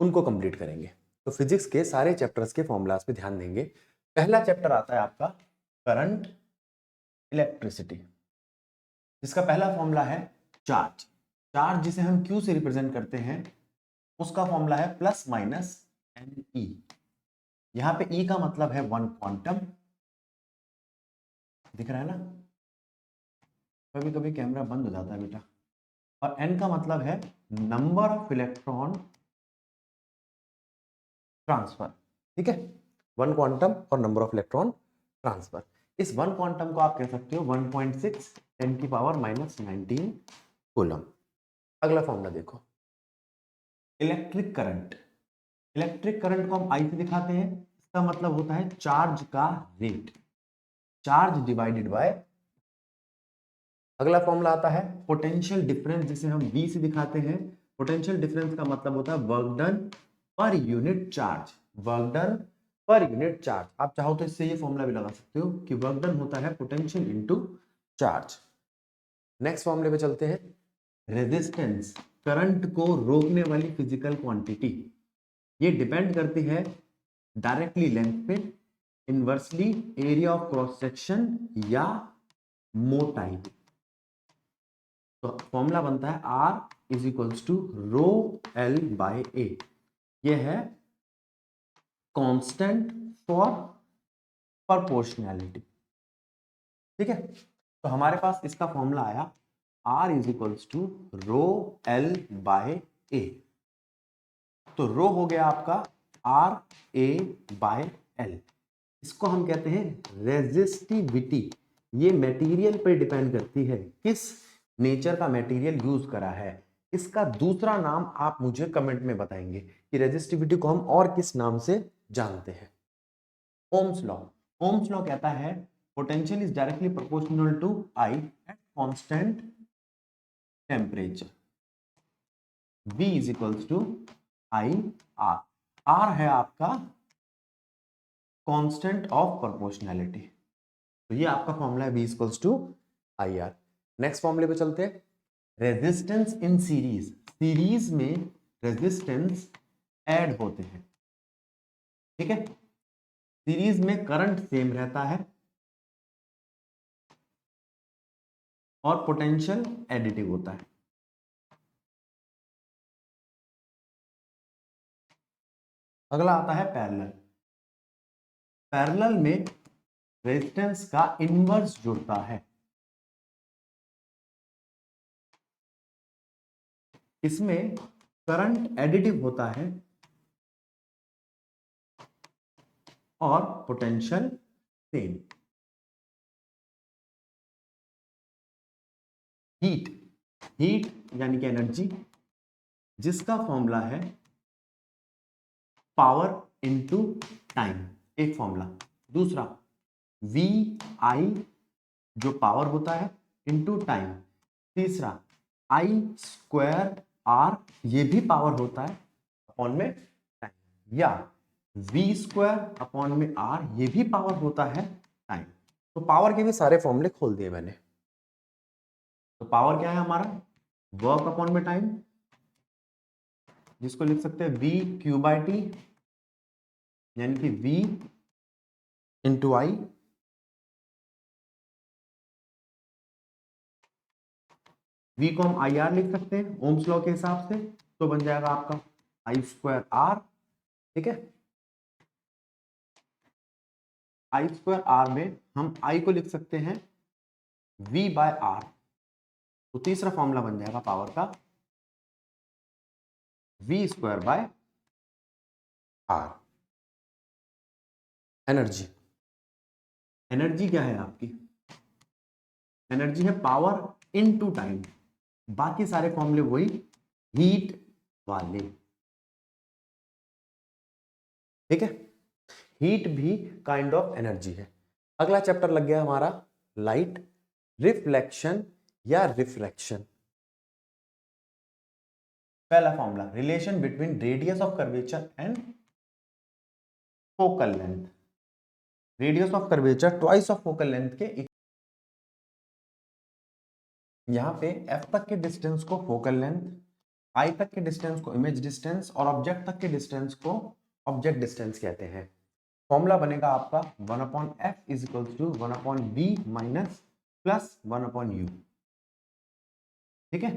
उनको कंप्लीट करेंगे। तो फिजिक्स के सारे चैप्टर्स के फॉर्मूलाज पे ध्यान देंगे। पहला चैप्टर आता है आपका करंट इलेक्ट्रिसिटी, जिसका पहला फॉर्मूला है चार्ज। चार्ज जिसे हम क्यू से रिप्रेजेंट करते हैं, उसका फॉर्मूला है प्लस माइनस एन ई। यहां पे ई का मतलब है वन क्वांटम, दिख रहा है ना, कभी कभी कैमरा बंद हो जाता है बेटा। और एन का मतलब है नंबर ऑफ इलेक्ट्रॉन ट्रांसफर, ठीक है, वन क्वांटम और नंबर ऑफ इलेक्ट्रॉन ट्रांसफर। इस वन क्वांटम को आप कह सकते हो 1.6 10⁻⁻19 कूलम। अगला फॉर्मूला देखो, इलेक्ट्रिक करंट। इलेक्ट्रिक करंट को हम आई से दिखाते हैं, इसका मतलब होता है चार्ज का रेट, चार्ज डिवाइडेड बाय। अगला फॉर्मूला आता है पोटेंशियल डिफरेंस, जिसे हम V से दिखाते हैं। पोटेंशियल डिफरेंस का मतलब होता है work done per unit charge, work done per unit charge. आप चाहो तो इससे ये फॉर्मूला भी लगा सकते हो कि वर्क डन होता है पोटेंशियल इनटू चार्ज। नेक्स्ट फॉर्मूले पे चलते हैं, रेजिस्टेंस, करंट को रोकने वाली फिजिकल क्वांटिटी। ये डिपेंड करती है डायरेक्टली लेंथ पे, inversely area of cross section या मोटाई। तो फॉर्मूला बनता है R is equals to rho L by A. यह है कांस्टेंट फॉर प्रोपोर्शनैलिटी, ठीक है। तो हमारे पास इसका फॉर्मूला आया R is equals to rho L by A. तो रो हो गया आपका R A बाय एल। इसको हम कहते हैं रेजिस्टिविटी। ये मटेरियल पर डिपेंड करती है, किस नेचर का मटेरियल यूज करा है। इसका दूसरा नाम आप मुझे कमेंट में बताएंगे कि रेजिस्टिविटी को हम और किस नाम से जानते हैं। Ohm's law. ओम्स लॉ कहता है potential is directly proportional to I at constant temperature. V is equals to I R. R है आपका कांस्टेंट ऑफ प्रोपोर्शनैलिटी। तो ये आपका फॉर्मूला है V equals to I R. Next फॉर्मूले पे चलते हैं, रेजिस्टेंस इन सीरीज। सीरीज में रेजिस्टेंस ऐड होते हैं, ठीक है। सीरीज में करंट सेम रहता है और पोटेंशियल एडिटिव होता है। अगला आता है पैरेलल। पैरेलल में रेजिस्टेंस का इनवर्स जुड़ता है। इसमें करंट एडिटिव होता है और पोटेंशियल सेम। हीट, हीट यानी कि एनर्जी, जिसका फॉर्मूला है पावर इनटू टाइम, एक फॉर्मूला। दूसरा वी आई जो पावर होता है इनटू टाइम। तीसरा आई स्क्वायर आर, ये भी पावर होता है अपॉन में टाइम। या वी स्क्वायर अपॉन में आर, ये भी पावर होता है टाइम। तो पावर के भी सारे फॉर्मूले खोल दिए मैंने। तो पावर क्या है हमारा, वर्क अपॉन में टाइम, जिसको लिख सकते हैं वी क्यू बाई टी, यानी कि V इंटू आई। V को हम आई आर लिख सकते हैं ओम्स लॉ के हिसाब से, तो बन जाएगा आपका आई स्क्वायर आर, ठीक है। आई स्क्वायर आर में हम आई को लिख सकते हैं V बाय आर। तो तीसरा फॉर्मूला बन जाएगा पावर का V square by R. Energy, energy क्या है आपकी, एनर्जी है पावर इनटू टाइम। बाकी सारे फॉर्मूले वही हीट वाले, ठीक है। हीट भी काइंड ऑफ एनर्जी है। अगला चैप्टर लग गया हमारा लाइट, रिफ्लेक्शन या रिफ्रैक्शन। पहला formula relation between radius of curvature and focal length. Radius of curvature twice of focal length के, यहां पे f तक के डिस्टेंस को फोकल लेंथ आई तक के डिस्टेंस को इमेज डिस्टेंस और ऑब्जेक्ट तक के डिस्टेंस को ऑब्जेक्ट डिस्टेंस कहते हैं। फॉर्मूला बनेगा आपका 1/f is equal to 1/v minus plus 1/u। ठीक है,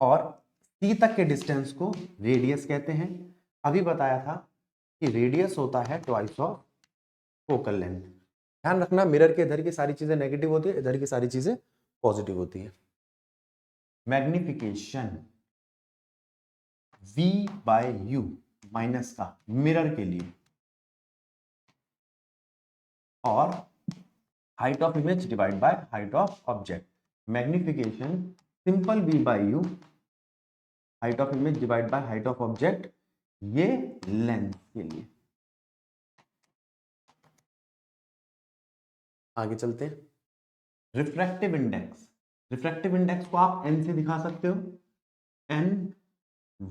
और सी तक के डिस्टेंस को रेडियस कहते हैं। अभी बताया था कि रेडियस होता है ट्वाइस ऑफ फोकल लेंथ। ध्यान रखना, मिरर के इधर की सारी चीजें नेगेटिव होती है, इधर की सारी चीजें पॉजिटिव होती है। Magnification v by u minus का मिरर के लिए, और height of image divide by height of object. Magnification simple v by u, height of image divide by height of object, ये लेंथ के लिए। आगे चलते हैं। रिफ्रैक्टिव इंडेक्स, रिफ्रैक्टिव इंडेक्स को आप n से दिखा सकते हो, n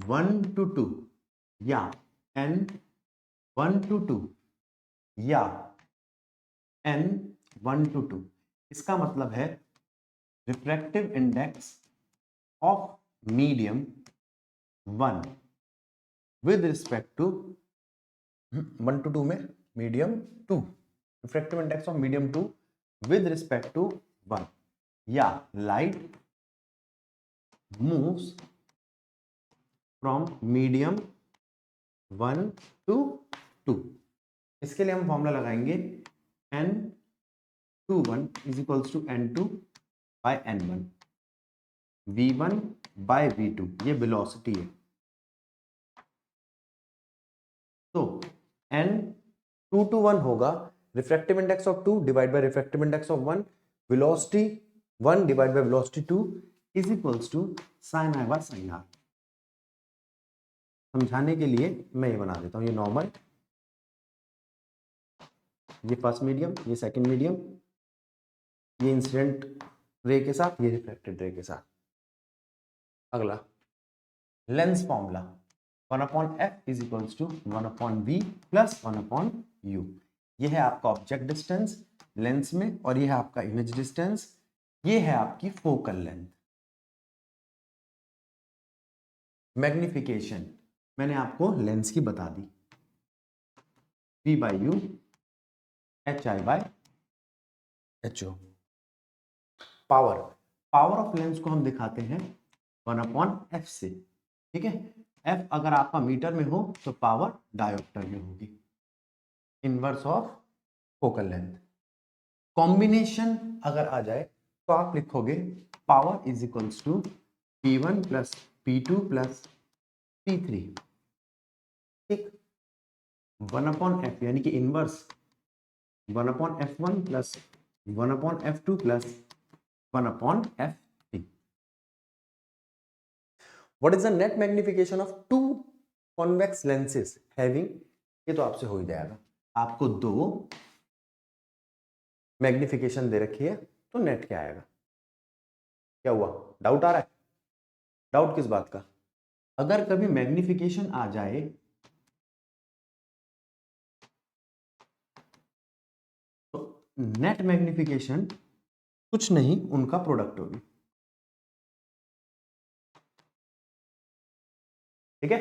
1 to 2 या n 1 to 2 या n 1 to 2। इसका मतलब है refractive index of medium 1 with respect to 1 to 2 में medium 2, refractive index of medium 2 with respect to 1, या light moves from medium 1 to 2। इसके लिए हम फॉर्मूला लगाएंगे n21 is equals to n2 by n1, v1 by v2, ये velocity है। तो n2 to 1 होगा refractive index of 2 divide by refractive index of 1, velocity 1 divide by velocity 2 is equals to sine I by sine R. समझाने के लिए मैं ये बना देता हूं, ये नॉर्मल, ये फर्स्ट मीडियम, ये सेकंड मीडियम, ये इंसिडेंट रे के साथ, ये रिफ्लेक्टेड रे के साथ। अगला lens formula 1/f is equals to 1/v plus 1/u। ये है आपका ऑब्जेक्ट डिस्टेंस लेंस में, और ये है आपका इमेज डिस्टेंस, ये है आपकी फोकल लेंथ। मैग्निफिकेशन मैंने आपको लेंस की बता दी, v by U hi by ho। Power, power of lens को हम दिखाते हैं 1/f से। ठीक है, f अगर आपका मीटर में हो तो पावर डायोप्टर में होगी, inverse of focal length. Combination अगर आ जाए तो आप लिखोगे power is equals to p1 plus p2 plus p3। ठीक, 1/f यानी कि inverse 1/f1 plus 1/f2 plus 1/f3। What is the net magnification of two convex lenses having, ये तो आपसे हो ही जाएगा, आपको दो मैग्निफिकेशन दे रखी है तो नेट क्या आएगा। क्या हुआ, डाउट आ रहा है? डाउट किस बात का? अगर कभी मैग्निफिकेशन आ जाए तो नेट मैग्निफिकेशन कुछ नहीं, उनका प्रोडक्ट होगी। ठीक है,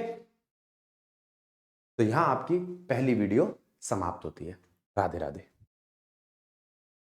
तो यहां आपकी पहली वीडियो समाप्त होती है। राधे राधे।